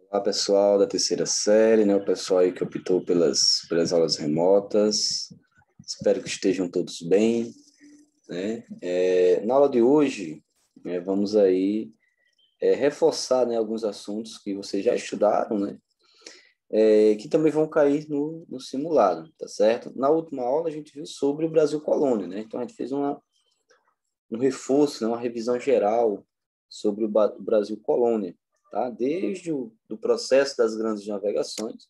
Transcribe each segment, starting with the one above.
Olá, pessoal da terceira série, né? O pessoal aí que optou pelas aulas remotas. Espero que estejam todos bem, né? Na aula de hoje, né, vamos aí reforçar, né, alguns assuntos que vocês já estudaram, né? Que também vão cair no simulado, tá certo? Na última aula, a gente viu sobre o Brasil Colônia, né? Então, a gente fez um reforço, né, uma revisão geral sobre o Brasil Colônia, tá? Desde o do processo das grandes navegações,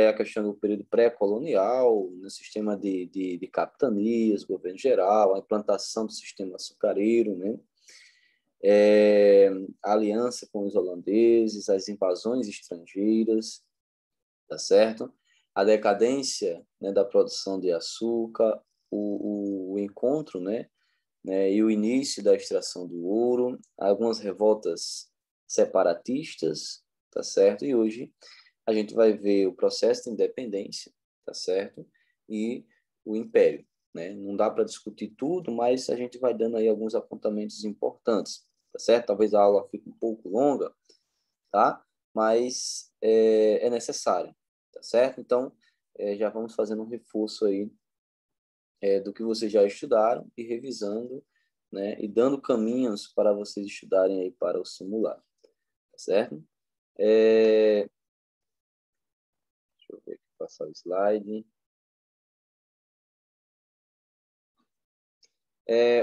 a questão do período pré-colonial, no sistema de capitanias, governo geral, a implantação do sistema açucareiro, né? A aliança com os holandeses, as invasões estrangeiras, tá certo? A decadência, né, da produção de açúcar, o encontro, né, e o início da extração do ouro, algumas revoltas separatistas, tá certo? E hoje a gente vai ver o processo de independência, tá certo? E o império, né? Não dá para discutir tudo, mas a gente vai dando aí alguns apontamentos importantes, tá certo? Talvez a aula fique um pouco longa, tá? Mas é necessário, tá certo? Então, já vamos fazendo um reforço aí do que vocês já estudaram e revisando, né? E dando caminhos para vocês estudarem aí para o simulado, tá certo? Deixa eu ver aqui, passar o slide.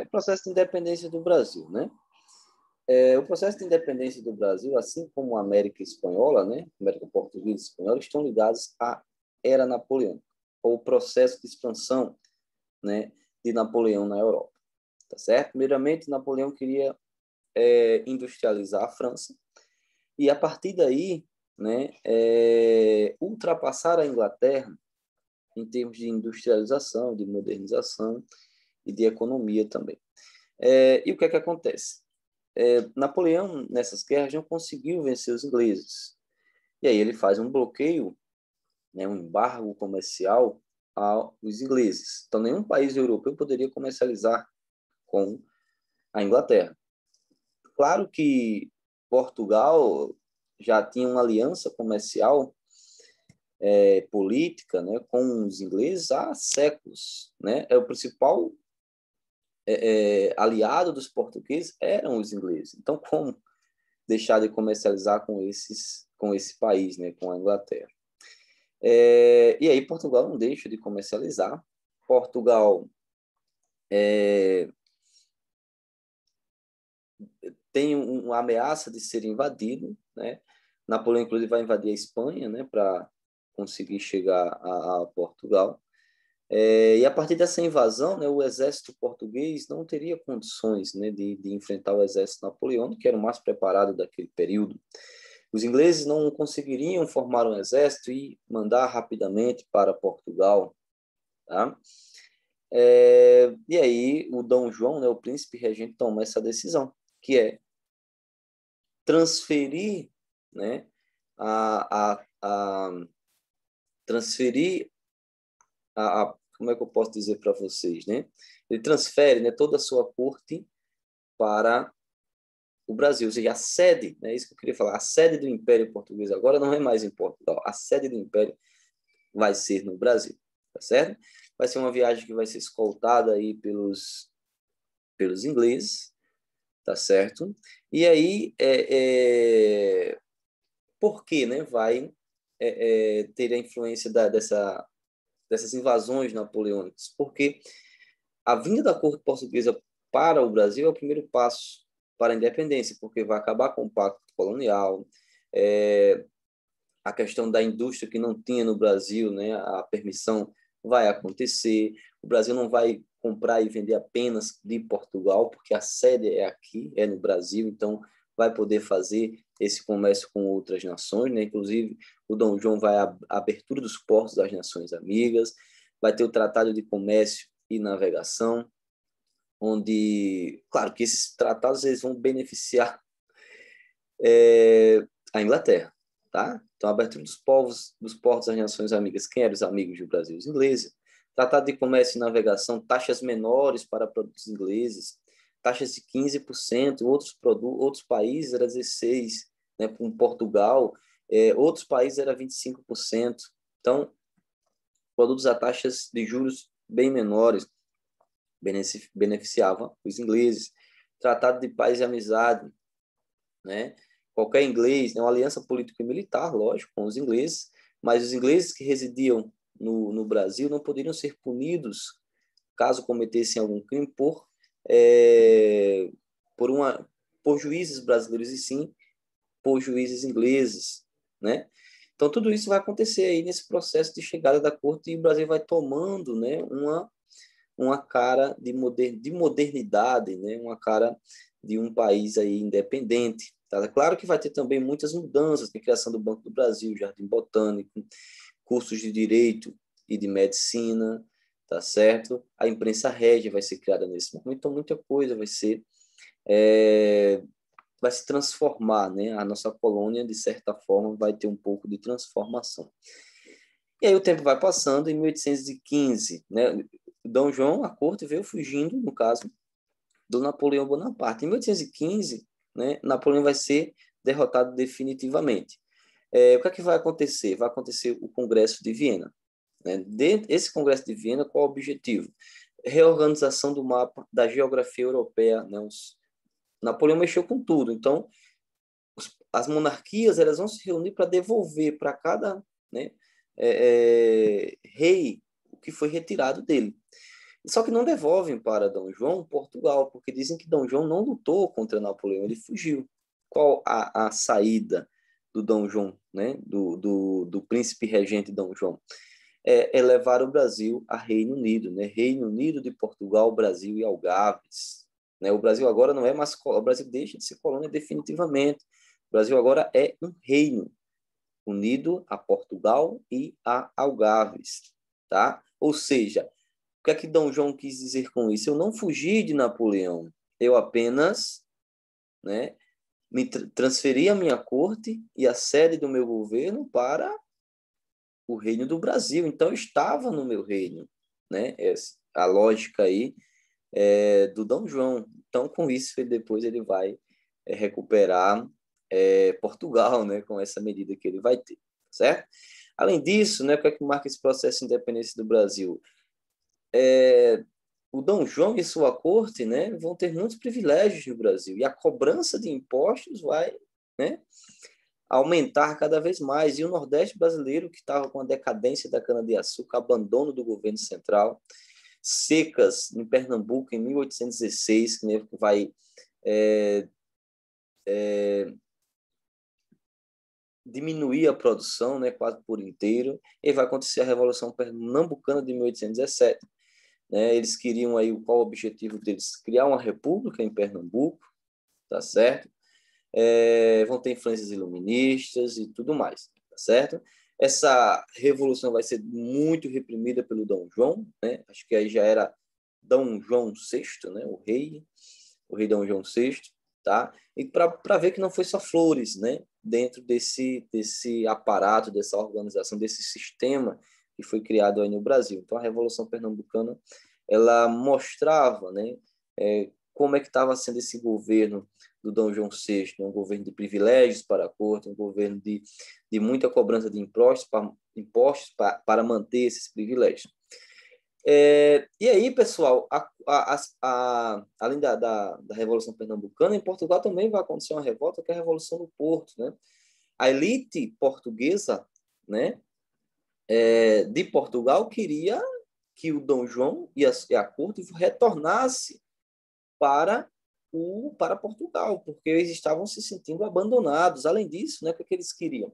O processo de independência do Brasil, né? O processo de independência do Brasil, assim como a América Espanhola, né? América Portuguesa e Espanhola, estão ligados à era napoleônica, ou o processo de expansão, né, de Napoleão na Europa, tá certo? Primeiramente, Napoleão queria industrializar a França e, a partir daí, né, ultrapassar a Inglaterra em termos de industrialização, de modernização e de economia também. E o que é que acontece? Napoleão, nessas guerras, não conseguiu vencer os ingleses. E aí ele faz um bloqueio, né, um embargo comercial aos ingleses. Então, nenhum país europeu poderia comercializar com a Inglaterra. Claro que Portugal já tinha uma aliança comercial política, né, com os ingleses há séculos, né? É o principal aliado dos portugueses eram os ingleses. Então, como deixar de comercializar com esse país, né, com a Inglaterra? E aí Portugal não deixa de comercializar. Portugal tem uma ameaça de ser invadido, né? Napoleão, inclusive, vai invadir a Espanha, né, para conseguir chegar a Portugal. E a partir dessa invasão, né, o exército português não teria condições, né, de enfrentar o exército napoleônico, que era o mais preparado daquele período. Os ingleses não conseguiriam formar um exército e mandar rapidamente para Portugal, tá? E aí o Dom João, né, o príncipe regente, toma essa decisão, que é transferir, né, transferir como é que eu posso dizer para vocês, né? Ele transfere, né, toda a sua corte para o Brasil, ou seja, a sede, né, isso que eu queria falar, a sede do Império Português agora não é mais em Portugal, a sede do Império vai ser no Brasil, tá certo? Vai ser uma viagem que vai ser escoltada aí pelos ingleses, tá certo? E aí, por que, né, vai ter a influência dessas invasões napoleônicas? Porque a vinda da corte portuguesa para o Brasil é o primeiro passo para a independência, porque vai acabar com o pacto colonial, a questão da indústria que não tinha no Brasil, né, a permissão vai acontecer, o Brasil não vai comprar e vender apenas de Portugal, porque a sede é aqui, é no Brasil, então vai poder fazer esse comércio com outras nações, né? Inclusive o Dom João vai à abertura dos portos das nações amigas, vai ter o Tratado de Comércio e Navegação, onde, claro que esses tratados eles vão beneficiar a Inglaterra, tá? Então, a abertura dos portos das nações amigas, quem eram os amigos do Brasil? Os ingleses. Tratado de comércio e navegação, taxas menores para produtos ingleses, taxas de 15%, outros países era 16%, né? Com Portugal, outros países era 25%. Então, produtos a taxas de juros bem menores beneficiava os ingleses. Tratado de paz e amizade, né? Qualquer inglês, né? Uma aliança política e militar, lógico, com os ingleses, mas os ingleses que residiam no Brasil não poderiam ser punidos caso cometessem algum crime por, por juízes brasileiros e sim por juízes ingleses, né? Então, tudo isso vai acontecer aí nesse processo de chegada da corte e o Brasil vai tomando, né, uma cara de modernidade, né, uma cara de um país aí independente. Tá? Claro que vai ter também muitas mudanças, tem criação do Banco do Brasil, Jardim Botânico, cursos de Direito e de Medicina, tá certo? A imprensa régia vai ser criada nesse momento, então muita coisa vai se transformar, né? A nossa colônia, de certa forma, vai ter um pouco de transformação. E aí o tempo vai passando, em 1815, né? Dom João, a corte veio fugindo, no caso, do Napoleão Bonaparte. Em 1815, né, Napoleão vai ser derrotado definitivamente. O que é que vai acontecer? Vai acontecer o Congresso de Viena. Né? Esse Congresso de Viena, qual é o objetivo? Reorganização do mapa da geografia europeia. Né? Napoleão mexeu com tudo. Então, as monarquias elas vão se reunir para devolver para cada, né, rei o que foi retirado dele. Só que não devolvem para Dom João Portugal, porque dizem que Dom João não lutou contra Napoleão, ele fugiu. Qual a saída do Dom João, né? do príncipe regente Dom João? É levar o Brasil a Reino Unido, né? Reino Unido de Portugal, Brasil e Algarves. Né? O Brasil agora não é mais... O Brasil deixa de ser colônia definitivamente. O Brasil agora é um reino unido a Portugal e a Algarves. Tá? Ou seja, o que é que Dom João quis dizer com isso? Eu não fugi de Napoleão, eu apenas, né, transferi a minha corte e a sede do meu governo para o reino do Brasil. Então, eu estava no meu reino. Né? A lógica aí do Dom João. Então, com isso, depois ele vai recuperar Portugal, né, com essa medida que ele vai ter. Certo? Além disso, né, o que é que marca esse processo de independência do Brasil? O Dom João e sua corte, né, vão ter muitos privilégios no Brasil e a cobrança de impostos vai, né, aumentar cada vez mais. E o Nordeste brasileiro, que estava com a decadência da cana-de-açúcar, abandono do governo central, secas em Pernambuco em 1816, que vai diminuir a produção, né, quase por inteiro, e vai acontecer a Revolução Pernambucana de 1817. Né? Eles queriam aí, qual o objetivo deles? Criar uma república em Pernambuco, tá certo? Vão ter influências iluministas e tudo mais, tá certo? Essa revolução vai ser muito reprimida pelo Dom João, né? Acho que aí já era Dom João VI, né? O rei Dom João VI, tá? E para ver que não foi só flores, né? Dentro desse aparato, dessa organização, desse sistema que foi criado aí no Brasil. Então, a Revolução Pernambucana, ela mostrava, né, como é que estava sendo esse governo do Dom João VI, né? Um governo de privilégios para a corte, um governo de muita cobrança de impostos para manter esses privilégios. E aí, pessoal, além da Revolução Pernambucana, em Portugal também vai acontecer uma revolta, que é a Revolução do Porto. Né? A elite portuguesa, né, de Portugal queria que o Dom João e a corte retornasse para Portugal, porque eles estavam se sentindo abandonados. Além disso, né, o que eles queriam?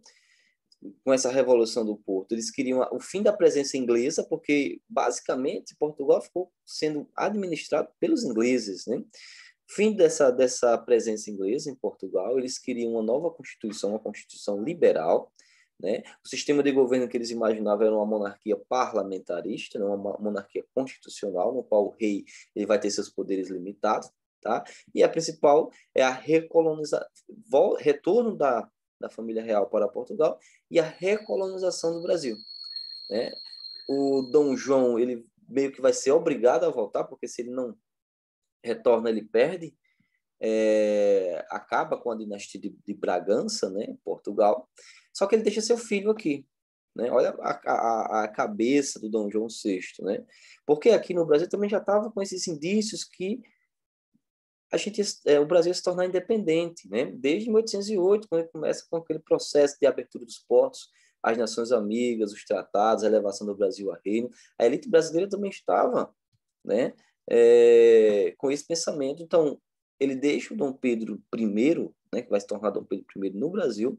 Com essa Revolução do Porto, eles queriam o fim da presença inglesa, porque, basicamente, Portugal ficou sendo administrado pelos ingleses. Né? Fim dessa presença inglesa em Portugal, eles queriam uma nova Constituição, uma Constituição liberal. Né? O sistema de governo que eles imaginavam era uma monarquia parlamentarista, né? Uma monarquia constitucional, no qual o rei ele vai ter seus poderes limitados. Tá? E a principal é a retorno da família real para Portugal e a recolonização do Brasil. Né? O Dom João ele meio que vai ser obrigado a voltar, porque se ele não retorna, ele perde acaba com a dinastia de Bragança, né, em Portugal, só que ele deixa seu filho aqui. Né? Olha a cabeça do Dom João VI, né? Porque aqui no Brasil também já estava com esses indícios que o Brasil ia se tornar independente, né? Desde 1808, quando ele começa com aquele processo de abertura dos portos, as nações amigas, os tratados, a elevação do Brasil a reino. A elite brasileira também estava, né, com esse pensamento. Então, ele deixa o Dom Pedro I, né, que vai se tornar Dom Pedro I no Brasil,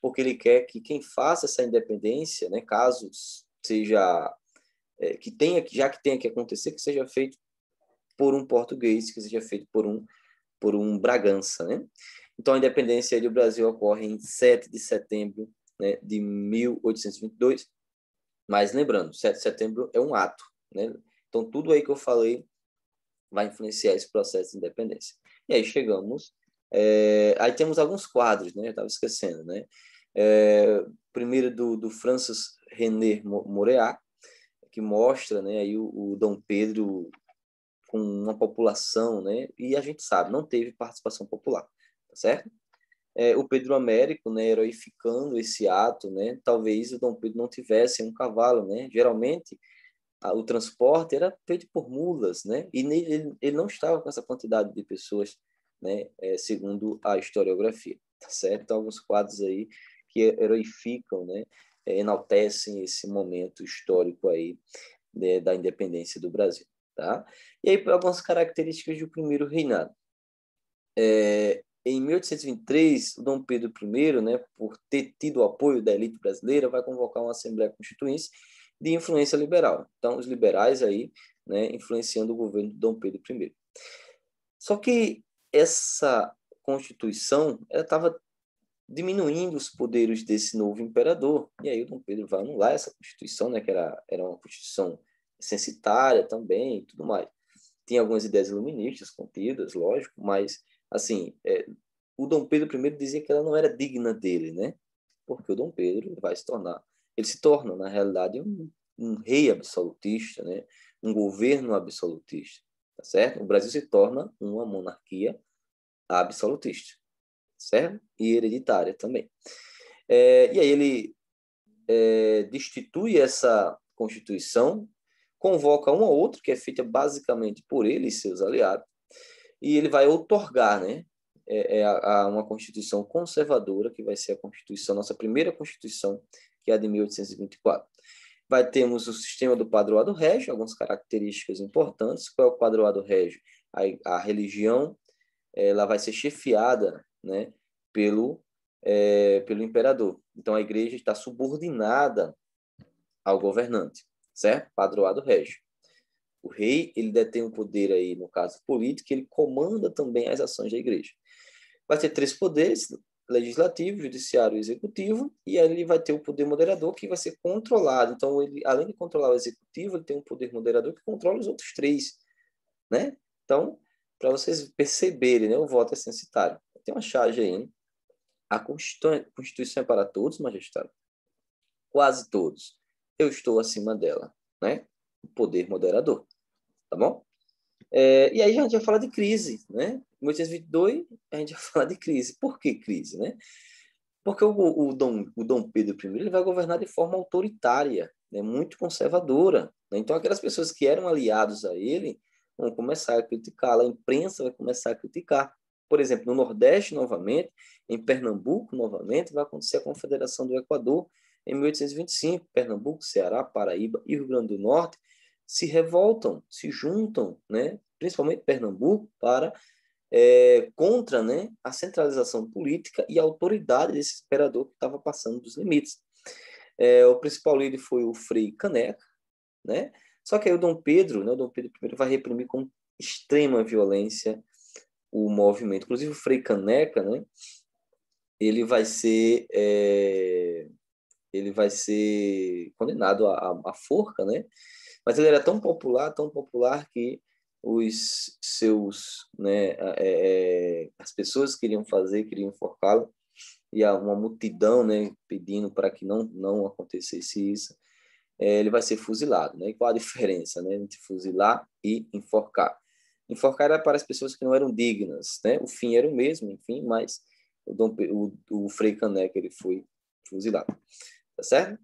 porque ele quer que quem faça essa independência, né, caso seja já que tenha que acontecer, que seja feito por um português, que seja feito por um Bragança, né? Então, a independência do Brasil ocorre em 7 de setembro, né, de 1822, mas lembrando, 7 de setembro é um ato, né? Então, tudo aí que eu falei vai influenciar esse processo de independência. E aí chegamos, aí temos alguns quadros, né? Eu estava esquecendo, né? Primeiro do Francis René Moreat, que mostra, né, aí o Dom Pedro com uma população, né? E a gente sabe, não teve participação popular, tá certo? O Pedro Américo, né, heroificando esse ato, né? Talvez o Dom Pedro não tivesse um cavalo, né? Geralmente o transporte era feito por mulas, né? E ele não estava com essa quantidade de pessoas, né? Segundo a historiografia, tá certo? Então, alguns quadros aí que heroificam, né? Enaltecem esse momento histórico aí, né, da independência do Brasil, tá? E aí algumas características do primeiro reinado. Em 1823, o Dom Pedro I, né, por ter tido o apoio da elite brasileira, vai convocar uma Assembleia Constituinte de influência liberal. Então, os liberais aí, né, influenciando o governo de Dom Pedro I. Só que essa Constituição estava diminuindo os poderes desse novo imperador. E aí o Dom Pedro vai anular essa Constituição, né, que era uma Constituição censitária também e tudo mais. Tinha algumas ideias iluministas contidas, lógico, mas, assim, o Dom Pedro I dizia que ela não era digna dele, né? Porque o Dom Pedro ele se torna, na realidade, um rei absolutista, né? Um governo absolutista, tá certo? O Brasil se torna uma monarquia absolutista, certo? E hereditária também. E aí ele destitui essa Constituição, convoca uma ou outra, que é feita basicamente por ele e seus aliados, e ele vai outorgar, né, uma Constituição conservadora, que vai ser a Constituição, nossa primeira Constituição, que é a de 1824. Termos o sistema do padroado régio, algumas características importantes. Qual é o padroado régio? A religião ela vai ser chefiada, né, pelo imperador. Então, a igreja está subordinada ao governante, certo? Padroado régio. O rei, ele detém o poder aí, no caso político, ele comanda também as ações da igreja. Vai ter 3 poderes, legislativo, judiciário e executivo, e aí ele vai ter o poder moderador, que vai ser controlado. Então, ele, além de controlar o executivo, ele tem um poder moderador que controla os outros 3, né? Então, para vocês perceberem, né, o voto é censitário. Tem uma charge aí, né? A Constituição é para todos, majestade. Quase todos. Eu estou acima dela, né? O poder moderador, tá bom? E aí a gente vai falar de crise, né? Em 1822, a gente vai falar de crise. Por que crise, né? Porque o Dom Pedro I ele vai governar de forma autoritária, né? Muito conservadora, né? Então, aquelas pessoas que eram aliados a ele vão começar a criticá-la, a imprensa vai começar a criticar. Por exemplo, no Nordeste, novamente, em Pernambuco, novamente, vai acontecer a Confederação do Equador, em 1825. Pernambuco, Ceará, Paraíba e Rio Grande do Norte se revoltam, se juntam, né? Principalmente Pernambuco, contra, né, a centralização política e a autoridade desse imperador que estava passando dos limites. O principal líder foi o Frei Caneca, né? Só que aí o Dom Pedro, né, o Dom Pedro I vai reprimir com extrema violência o movimento. Inclusive o Frei Caneca, né, ele vai ser condenado à forca, né? Mas ele era tão popular que os seus, né, as pessoas queriam enforcá-lo, e há uma multidão, né, pedindo para que não acontecesse isso. Ele vai ser fuzilado, né? E qual a diferença, né, entre fuzilar e enforcar? Enforcar era para as pessoas que não eram dignas, né? O fim era o mesmo, enfim, mas o Frei Caneca ele foi fuzilado, tá certo?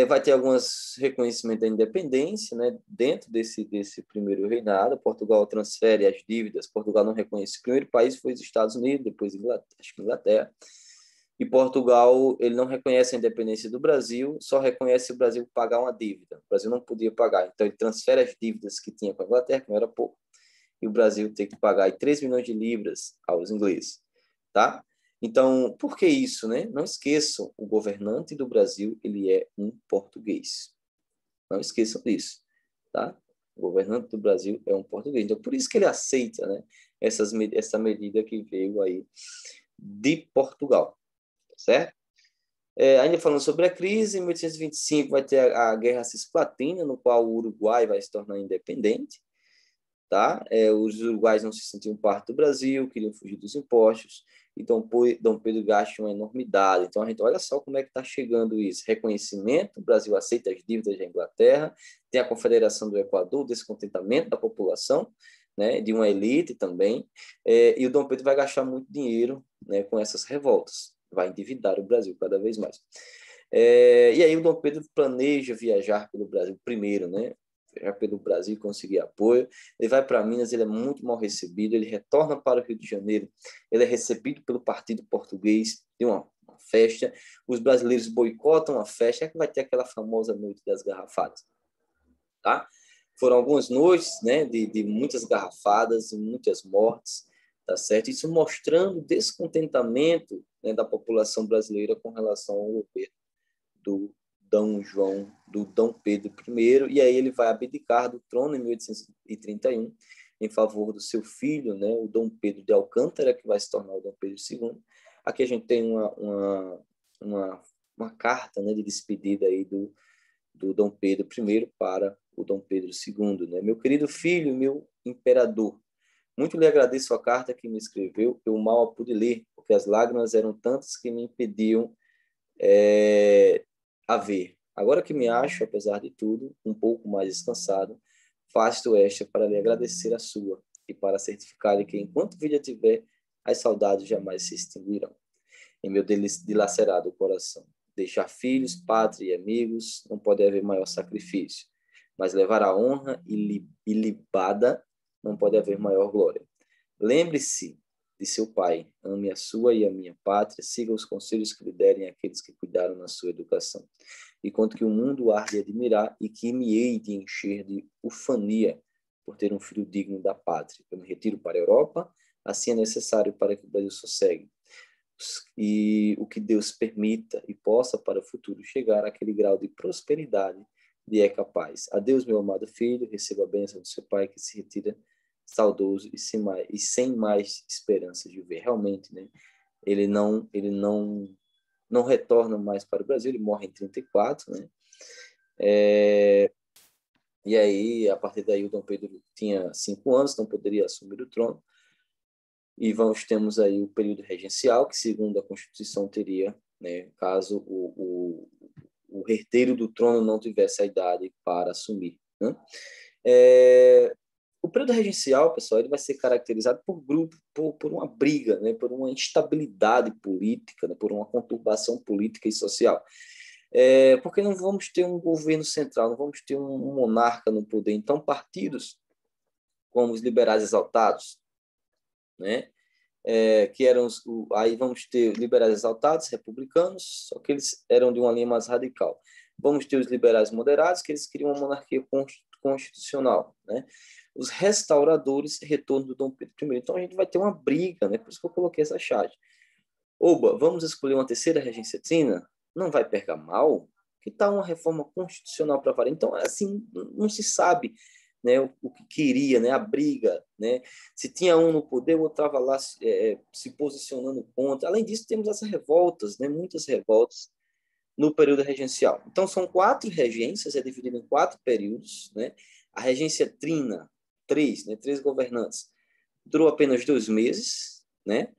Vai ter alguns reconhecimentos da independência, né? Dentro desse primeiro reinado, Portugal transfere as dívidas. Portugal não reconhece. O primeiro país foi os Estados Unidos, depois acho que Inglaterra. E Portugal, ele não reconhece a independência do Brasil, só reconhece o Brasil pagar uma dívida. O Brasil não podia pagar, então ele transfere as dívidas que tinha com a Inglaterra, que não era pouco, e o Brasil tem que pagar aí 3 milhões de libras aos ingleses, tá? Então, por que isso, né? Não esqueçam, o governante do Brasil, ele é um português. Não esqueçam disso, tá? O governante do Brasil é um português. Então, por isso que ele aceita, né, essa medida que veio aí de Portugal, certo? Ainda falando sobre a crise, em 1825 vai ter a Guerra Cisplatina, no qual o Uruguai vai se tornar independente, tá? Os uruguaios não se sentiam parte do Brasil, queriam fugir dos impostos, então Dom Pedro gasta uma enormidade. Então, a gente olha só como é que está chegando isso. Reconhecimento, o Brasil aceita as dívidas da Inglaterra, tem a Confederação do Equador, descontentamento da população, né, de uma elite também, e o Dom Pedro vai gastar muito dinheiro, né, com essas revoltas, vai endividar o Brasil cada vez mais. E aí o Dom Pedro planeja viajar pelo Brasil primeiro, né, viajar pelo Brasil e conseguir apoio. Ele vai para Minas, ele é muito mal recebido, ele retorna para o Rio de Janeiro, ele é recebido pelo Partido Português, tem uma festa, os brasileiros boicotam a festa, é que vai ter aquela famosa noite das garrafadas, tá? Foram algumas noites, né, de muitas garrafadas e muitas mortes, tá certo? Isso mostrando o descontentamento, né, da população brasileira com relação ao governo do Dom Pedro I, e aí ele vai abdicar do trono em 1831 em favor do seu filho, né, o Dom Pedro de Alcântara, que vai se tornar o Dom Pedro II. Aqui a gente tem uma carta, né, de despedida aí do Dom Pedro I para o Dom Pedro II. Né? Meu querido filho, meu imperador, muito lhe agradeço a carta que me escreveu, eu mal a pude ler, porque as lágrimas eram tantas que me impediam a ver. Agora que me acho, apesar de tudo, um pouco mais descansado, faço esta para lhe agradecer a sua e para certificar que, enquanto vida tiver, as saudades jamais se extinguirão. Em meu dilacerado coração, deixar filhos, pátria e amigos, não pode haver maior sacrifício, mas levar a honra ilibada, não pode haver maior glória. Lembre-se de seu pai, ame a sua e a minha pátria, siga os conselhos que lhe derem aqueles que cuidaram na sua educação. E quanto que o mundo há de admirar e que me hei de encher de ufania por ter um filho digno da pátria. Eu me retiro para a Europa, assim é necessário para que o Brasil sossegue. E o que Deus permita e possa para o futuro chegar àquele grau de prosperidade de é capaz. Adeus, meu amado filho, receba a bênção do seu pai que se retira saudoso e sem mais esperança de ver. Realmente, né? Ele não retorna mais para o Brasil, ele morre em 34, né? E aí, a partir daí, o Dom Pedro tinha 5 anos, não poderia assumir o trono. E temos aí o período regencial, que, segundo a Constituição, teria, né, caso o herdeiro do trono não tivesse a idade para assumir, né? O período regencial, pessoal, ele vai ser caracterizado por uma briga, né, por uma instabilidade política, né, por uma conturbação política e social. Porque não vamos ter um governo central, não vamos ter um monarca no poder. Então, partidos como os liberais exaltados, né, que eram aí vamos ter liberais exaltados, republicanos, só que eles eram de uma linha mais radical. Vamos ter os liberais moderados, que eles queriam uma monarquia constitucional, né? Os restauradores, retorno do Dom Pedro I. Então a gente vai ter uma briga, né? Por isso que eu coloquei essa charge. Oba, vamos escolher uma terceira regência trina? Não vai pegar mal? Que tal uma reforma constitucional para variar? Então, assim, não se sabe, né, o que queria, né, a briga, né? Se tinha um no poder, o outro estava lá se posicionando contra. Além disso, temos essas revoltas, né, muitas revoltas no período regencial. Então, são 4 regências, é dividido em 4 períodos, né? A regência trina, 3, né, 3 governantes, durou apenas 2 meses, né?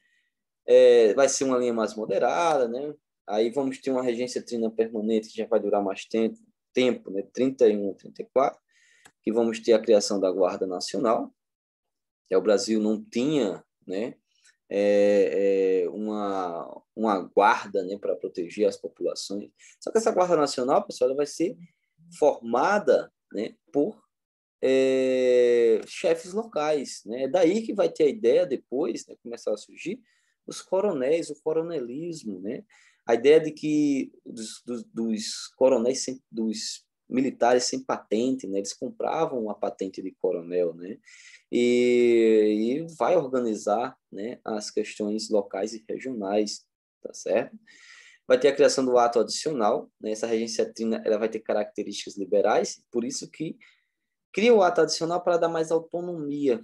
Vai ser uma linha mais moderada, né? Aí vamos ter uma regência trina permanente que já vai durar mais tempo, né? 31 a 34, que vamos ter a criação da Guarda Nacional, O Brasil não tinha, né, uma guarda, né, para proteger as populações. Só que essa guarda nacional, pessoal, ela vai ser formada, né, por chefes locais, né? É daí que vai ter a ideia depois, né, começar a surgir os coronéis, o coronelismo, né? A ideia de que dos coronéis, dos militares sem patente, né? Eles compravam uma patente de coronel, né? E vai organizar, né, as questões locais e regionais, tá certo? Vai ter a criação do ato adicional, né? Essa regência trina, ela vai ter características liberais, por isso que cria o ato adicional para dar mais autonomia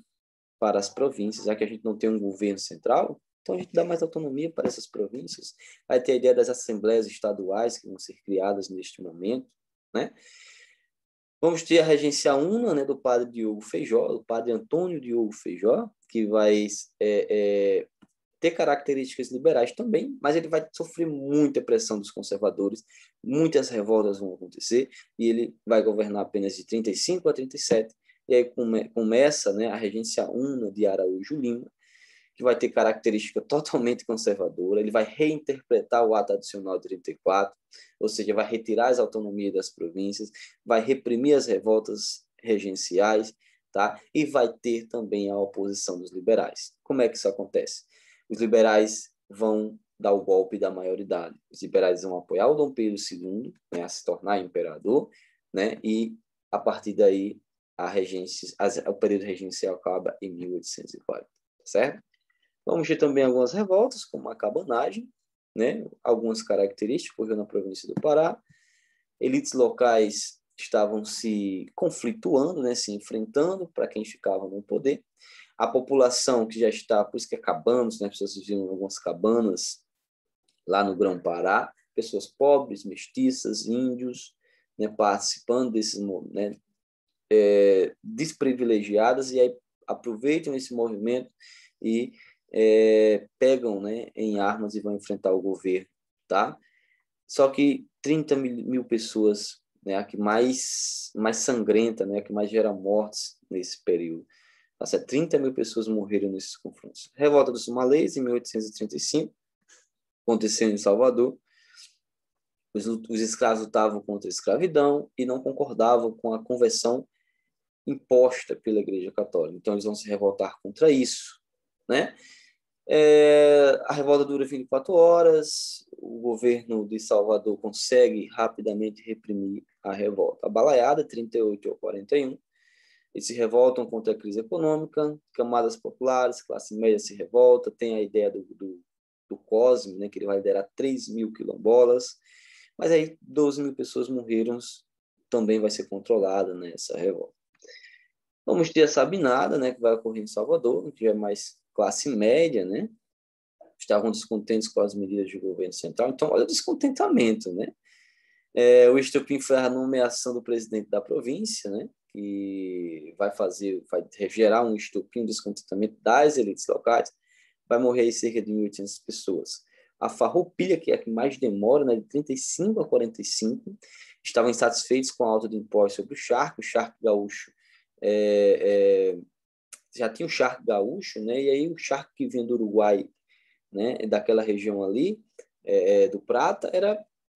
para as províncias, já que a gente não tem um governo central, então a gente dá mais autonomia para essas províncias. Vai ter a ideia das assembleias estaduais que vão ser criadas neste momento, né? Vamos ter a regência una, né, do padre Diogo Feijó, do padre Antônio Diogo Feijó, que vai ter características liberais também, mas ele vai sofrer muita pressão dos conservadores, muitas revoltas vão acontecer, e ele vai governar apenas de 35 a 37, e aí começa, né, a regência una de Araújo Lima, que vai ter característica totalmente conservadora, ele vai reinterpretar o ato adicional de 34, ou seja, vai retirar as autonomias das províncias, vai reprimir as revoltas regenciais, tá? E vai ter também a oposição dos liberais. Como é que isso acontece? Os liberais vão dar o golpe da maioridade. Os liberais vão apoiar o Dom Pedro II, né, a se tornar imperador, né? E a partir daí o período regencial acaba em 1840, certo? Vamos ter também algumas revoltas, como a cabanagem, né? Algumas características ocorreram na província do Pará. Elites locais estavam se conflituando, né? Se enfrentando para quem ficava no poder. A população que já está, por isso que é cabanos, né? As pessoas viviam em algumas cabanas lá no Grão-Pará, pessoas pobres, mestiças, índios, né? Participando desses, né? Desprivilegiadas, e aí aproveitam esse movimento e pegam, né, em armas e vão enfrentar o governo, tá? Só que 30 mil pessoas, né, a que mais sangrenta, né, a que mais gera mortes nesse período. Tá certo? 30 mil pessoas morreram nesses confrontos. Revolta dos Malês, em 1835, aconteceu em Salvador. Os escravos lutavam contra a escravidão e não concordavam com a conversão imposta pela Igreja Católica. Então, eles vão se revoltar contra isso, né? A revolta dura 24 horas, o governo de Salvador consegue rapidamente reprimir a revolta. A balaiada, 38 ou 41, eles se revoltam contra a crise econômica, camadas populares, classe média se revolta, tem a ideia do Cosme, né, que ele vai liderar 3 mil quilombolas, mas aí 12 mil pessoas morreram, também vai ser controlada nessa revolta. Vamos ter a Sabinada, né, que vai ocorrer em Salvador, que é mais classe média, né? Estavam descontentes com as medidas do governo central. Então, olha o descontentamento, né? O estopim foi a nomeação do presidente da província, né? Que vai gerar um estopim, um descontentamento das elites locais. Vai morrer aí cerca de 1.800 pessoas. A Farroupilha, que é a que mais demora, né, de 35 a 45, estavam insatisfeitos com a alta de impostos sobre o charque gaúcho já tinha o charque gaúcho, né? E aí o charque que vinha do Uruguai, né, daquela região ali, do Prata,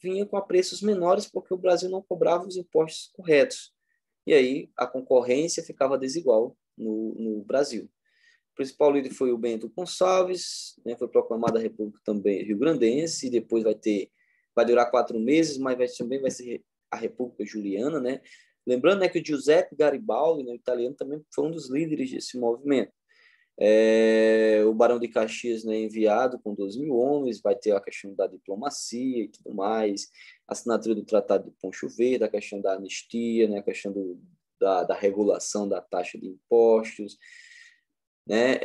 vinha com a preços menores porque o Brasil não cobrava os impostos corretos. E aí a concorrência ficava desigual no Brasil. O principal líder foi o Bento Gonçalves, né, foi proclamada a República também rio-grandense, e depois vai durar 4 meses, mas também vai ser a República Juliana, né? Lembrando, né, que o Giuseppe Garibaldi, né, o italiano, também foi um dos líderes desse movimento. O Barão de Caxias, né, enviado com 12 mil homens, vai ter a questão da diplomacia e tudo mais, a assinatura do Tratado de Poncho Verde, a questão da anistia, né, a questão da regulação da taxa de impostos, né?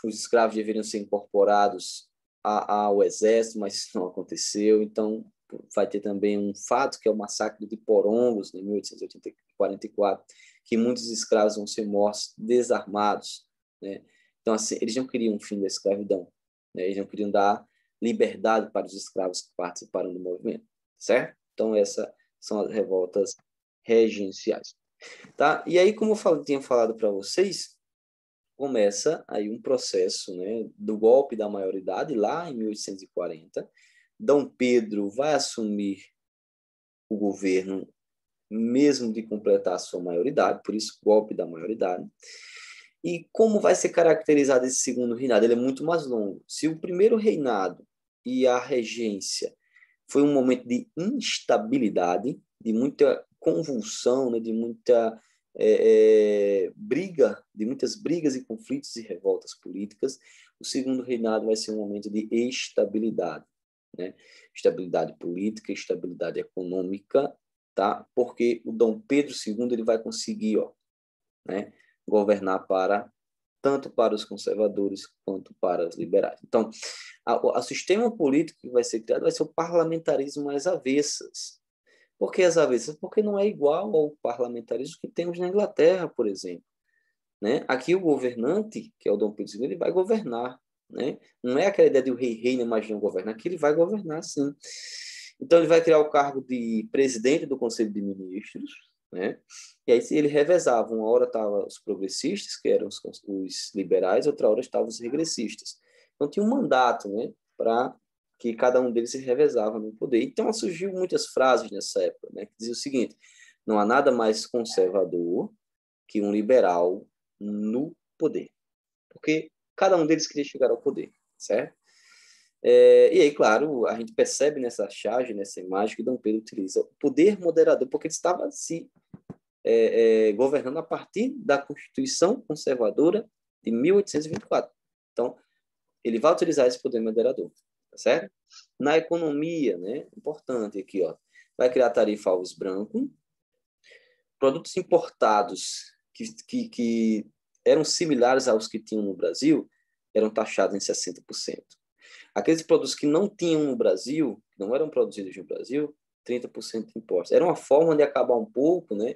Os escravos deveriam ser incorporados ao exército, mas isso não aconteceu. Então, vai ter também um fato, que é o massacre de Porongos, em 1844, que muitos escravos vão ser mortos desarmados, né? Então, assim, eles não queriam um fim da escravidão, né? Eles não queriam dar liberdade para os escravos que participaram do movimento, certo? Então, essas são as revoltas regenciais, tá? E aí, como tinha falado para vocês, começa aí um processo, né, do golpe da maioridade, lá em 1840. Dom Pedro vai assumir o governo mesmo de completar a sua maioridade, por isso golpe da maioridade. E como vai ser caracterizado esse segundo reinado? Ele é muito mais longo. Se o primeiro reinado e a regência foi um momento de instabilidade, de muita convulsão, né, de muita briga, de muitas brigas e conflitos e revoltas políticas, o segundo reinado vai ser um momento de estabilidade, né? Estabilidade política, estabilidade econômica, tá? Porque o Dom Pedro II ele vai conseguir, né, governar tanto para os conservadores quanto para os liberais. Então, o sistema político que vai ser criado vai ser o parlamentarismo às avessas. Por que às avessas? Porque não é igual ao parlamentarismo que temos na Inglaterra, por exemplo. Né? Aqui o governante, que é o Dom Pedro II, ele vai governar. Né? Não é aquela ideia de o rei reina, mas não governar, que ele vai governar, sim. Então, ele vai criar o cargo de presidente do Conselho de Ministros, né? E aí ele revezava. Uma hora estavam os progressistas, que eram os liberais, outra hora estavam os regressistas. Então, tinha um mandato, né, para que cada um deles se revezava no poder. Então, surgiu muitas frases nessa época, né, que diziam o seguinte: não há nada mais conservador que um liberal no poder. Porque cada um deles queria chegar ao poder, certo? E aí, claro, a gente percebe nessa charge, nessa imagem, que Dom Pedro utiliza o poder moderador, porque ele estava se governando a partir da Constituição Conservadora de 1824. Então, ele vai utilizar esse poder moderador, tá certo? Na economia, né, importante aqui, vai criar tarifa alves branco, produtos importados que eram similares aos que tinham no Brasil, eram taxados em 60%. Aqueles produtos que não tinham no Brasil, não eram produzidos no Brasil, 30% de impostos. Era uma forma de acabar um pouco, né,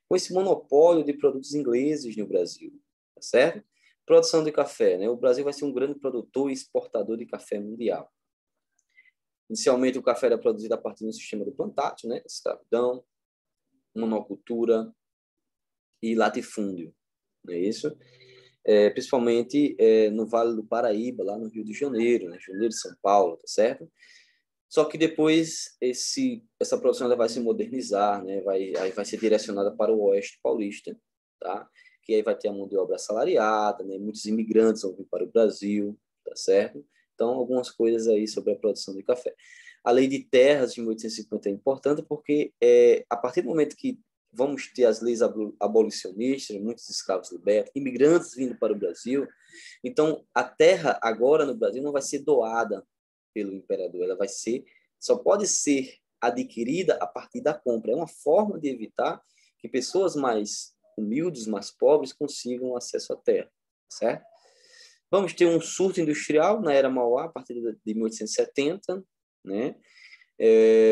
com esse monopólio de produtos ingleses no Brasil, tá certo? Produção de café, né? O Brasil vai ser um grande produtor e exportador de café mundial. Inicialmente, o café era produzido a partir do sistema do plantácio, né? Escravidão, monocultura e latifúndio, não é isso? Principalmente no Vale do Paraíba, lá no Rio de Janeiro, né? Janeiro de São Paulo, tá certo? Só que depois essa produção ela vai se modernizar, né? Vai ser direcionada para o Oeste Paulista, tá? Que aí vai ter a mão de obra assalariada, né? Muitos imigrantes vão vir para o Brasil, tá certo? Então, algumas coisas aí sobre a produção de café. A Lei de Terras de 1850 é importante porque a partir do momento que vamos ter as leis abolicionistas, muitos escravos libertos, imigrantes vindo para o Brasil, então a terra agora no Brasil não vai ser doada pelo imperador, ela só pode ser adquirida a partir da compra. É uma forma de evitar que pessoas mais humildes, mais pobres, consigam acesso à terra, certo? Vamos ter um surto industrial na era Mauá, a partir de 1870, né?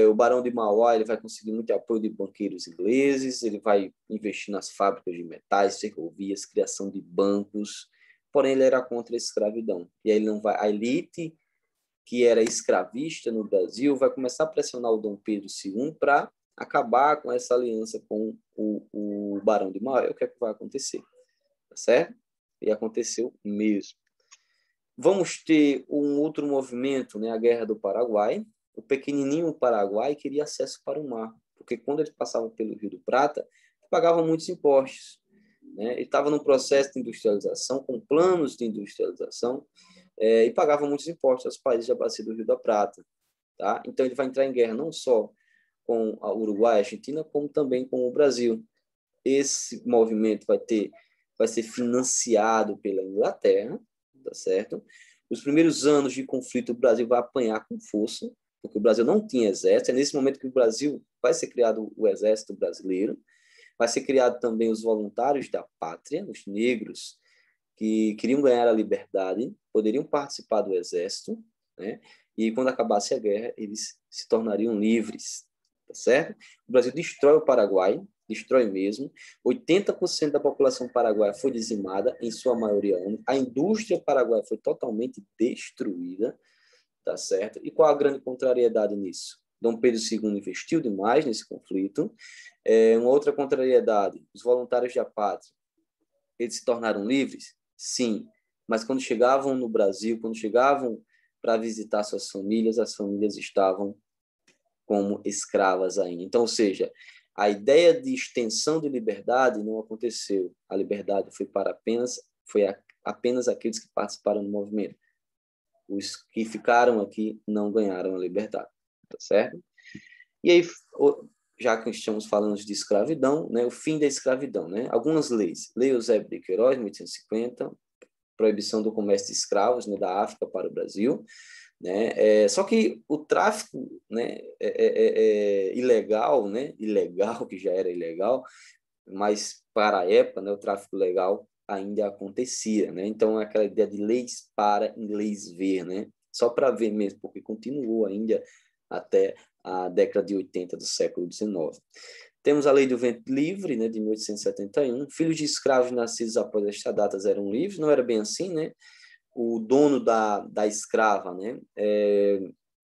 O Barão de Mauá ele vai conseguir muito apoio de banqueiros ingleses, ele vai investir nas fábricas de metais, ferrovias, criação de bancos, porém ele era contra a escravidão. E aí ele não vai, a elite que era escravista no Brasil, vai começar a pressionar o Dom Pedro II para acabar com essa aliança com o Barão de Mauá. O que é que vai acontecer? Tá certo? E aconteceu mesmo. Vamos ter um outro movimento, né? A Guerra do Paraguai. O pequenininho Paraguai queria acesso para o mar, porque quando eles passavam pelo Rio do Prata, pagavam muitos impostos. Né? Ele estava num processo de industrialização, com planos de industrialização, e pagava muitos impostos aos países da bacia do Rio da Prata. Tá? Então, ele vai entrar em guerra não só com a Uruguai, a Argentina, como também com o Brasil. Esse movimento vai ser financiado pela Inglaterra, tá certo? Os primeiros anos de conflito, o Brasil vai apanhar com força, porque o Brasil não tinha exército. É nesse momento que o Brasil vai ser criado o exército brasileiro, vai ser criado também os voluntários da pátria, os negros que queriam ganhar a liberdade, poderiam participar do exército, né? E quando acabasse a guerra, eles se tornariam livres, tá certo? O Brasil destrói o Paraguai, destrói mesmo. 80% da população paraguaia foi dizimada, em sua maioria única. A indústria paraguaia foi totalmente destruída, tá certo? E qual a grande contrariedade nisso? Dom Pedro II investiu demais nesse conflito. Uma outra contrariedade, os voluntários da pátria, eles se tornaram livres? Sim, mas quando chegavam no Brasil, quando chegavam para visitar suas famílias, as famílias estavam como escravas ainda. Então, ou seja, a ideia de extensão de liberdade não aconteceu. A liberdade foi apenas aqueles que participaram do movimento. Os que ficaram aqui não ganharam a liberdade, tá certo? E aí, já que estamos falando de escravidão, né, o fim da escravidão, né? Algumas leis. Lei Eusébio de Queiroz, 1850, proibição do comércio de escravos, né, da África para o Brasil, né? Só que o tráfico, né, ilegal, né, ilegal, que já era ilegal, mas para a época, né, o tráfico legal ainda acontecia, né? Então, aquela ideia de leis para inglês ver, né? Só para ver mesmo, porque continuou ainda até a década de 80 do século XIX. Temos a Lei do Ventre Livre, né, de 1871. Filhos de escravos nascidos após esta data eram livres. Não era bem assim, né? O dono da escrava, né?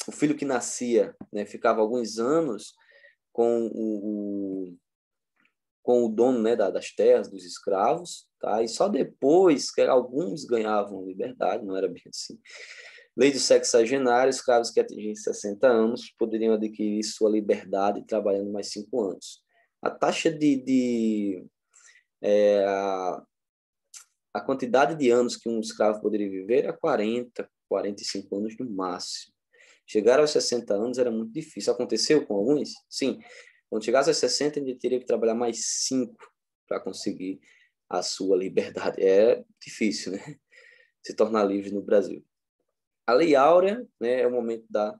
O filho que nascia, né, ficava alguns anos com com o dono, né, das terras, dos escravos, tá? E só depois que alguns ganhavam liberdade, não era bem assim. Lei do sexagenário, escravos que atingissem 60 anos poderiam adquirir sua liberdade trabalhando mais 5 anos. A taxa a quantidade de anos que um escravo poderia viver era 40, 45 anos no máximo. Chegar aos 60 anos era muito difícil. Aconteceu com alguns? Sim. Quando chegasse aos 60, ele teria que trabalhar mais 5 para conseguir a sua liberdade. É difícil, né? Se tornar livre no Brasil. A Lei Áurea, né, é o momento da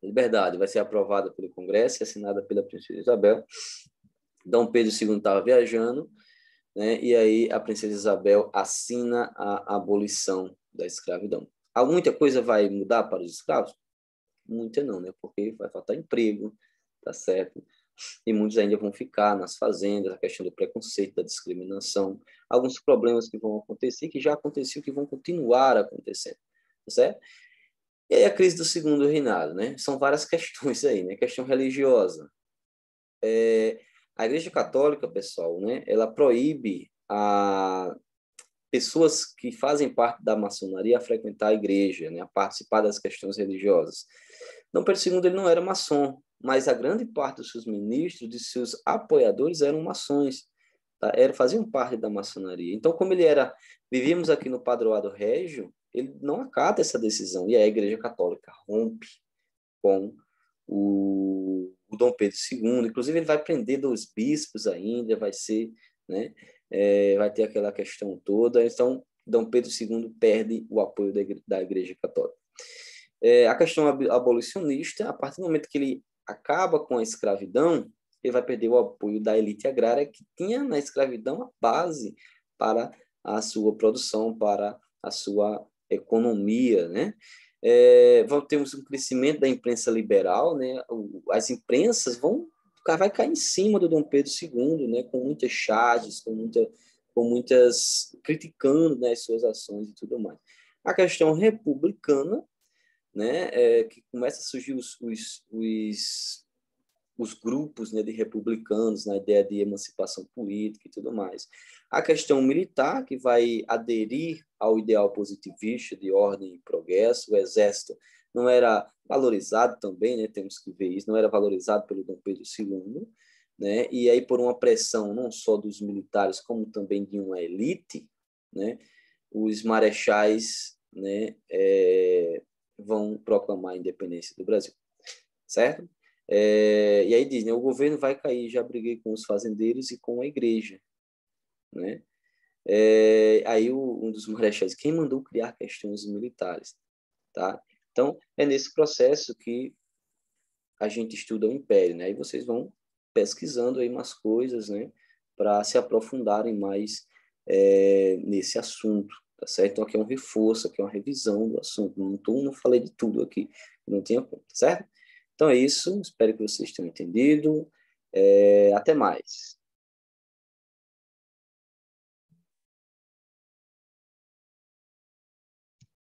liberdade. Vai ser aprovada pelo Congresso e assinada pela Princesa Isabel. Dom Pedro II estava viajando, né, e aí a Princesa Isabel assina a abolição da escravidão. Muita coisa vai mudar para os escravos? Muita não, né? Porque vai faltar emprego, tá certo? E muitos ainda vão ficar nas fazendas, a questão do preconceito, da discriminação, alguns problemas que vão acontecer, que já aconteciam, que vão continuar acontecendo, tá certo? E aí a crise do segundo reinado, né? São várias questões aí, né? Questão religiosa. A Igreja Católica, pessoal, né? Ela proíbe a pessoas que fazem parte da maçonaria a frequentar a igreja, né? A participar das questões religiosas. Dom Pedro II ele não era maçom, mas a grande parte dos seus ministros, de seus apoiadores eram maçons, tá? Faziam parte da maçonaria. Então, como vivíamos aqui no Padroado Régio, ele não acata essa decisão, e a Igreja Católica rompe com o Dom Pedro II, inclusive ele vai prender 2 bispos ainda, vai ser, né, vai ter aquela questão toda, então Dom Pedro II perde o apoio da Igreja Católica. A questão abolicionista, a partir do momento que ele acaba com a escravidão, ele vai perder o apoio da elite agrária, que tinha na escravidão a base para a sua produção, para a sua economia, né? Temos um crescimento da imprensa liberal, né? As imprensas vai cair em cima do Dom Pedro II, né? Com muitas charges, com muitas criticando, né, as suas ações e tudo mais. A questão republicana, né? Que começa a surgir os grupos, né, de republicanos na ideia de emancipação política e tudo mais. A questão militar, que vai aderir ao ideal positivista de ordem e progresso. O exército não era valorizado também, né, temos que ver isso, não era valorizado pelo Dom Pedro II, né, e aí por uma pressão não só dos militares, como também de uma elite, né, os marechais, né, vão proclamar a independência do Brasil, certo? E aí diz, né, o governo vai cair, já briguei com os fazendeiros e com a igreja, né? Aí um dos marechais, quem mandou criar questões militares, tá? Então, é nesse processo que a gente estuda o Império, né? Aí vocês vão pesquisando aí umas coisas, né? Para se aprofundarem mais nesse assunto, tá certo? Então, aqui é um reforço, aqui é uma revisão do assunto. Não falei de tudo aqui, não tinha como, certo? Então é isso, espero que vocês tenham entendido. Até mais.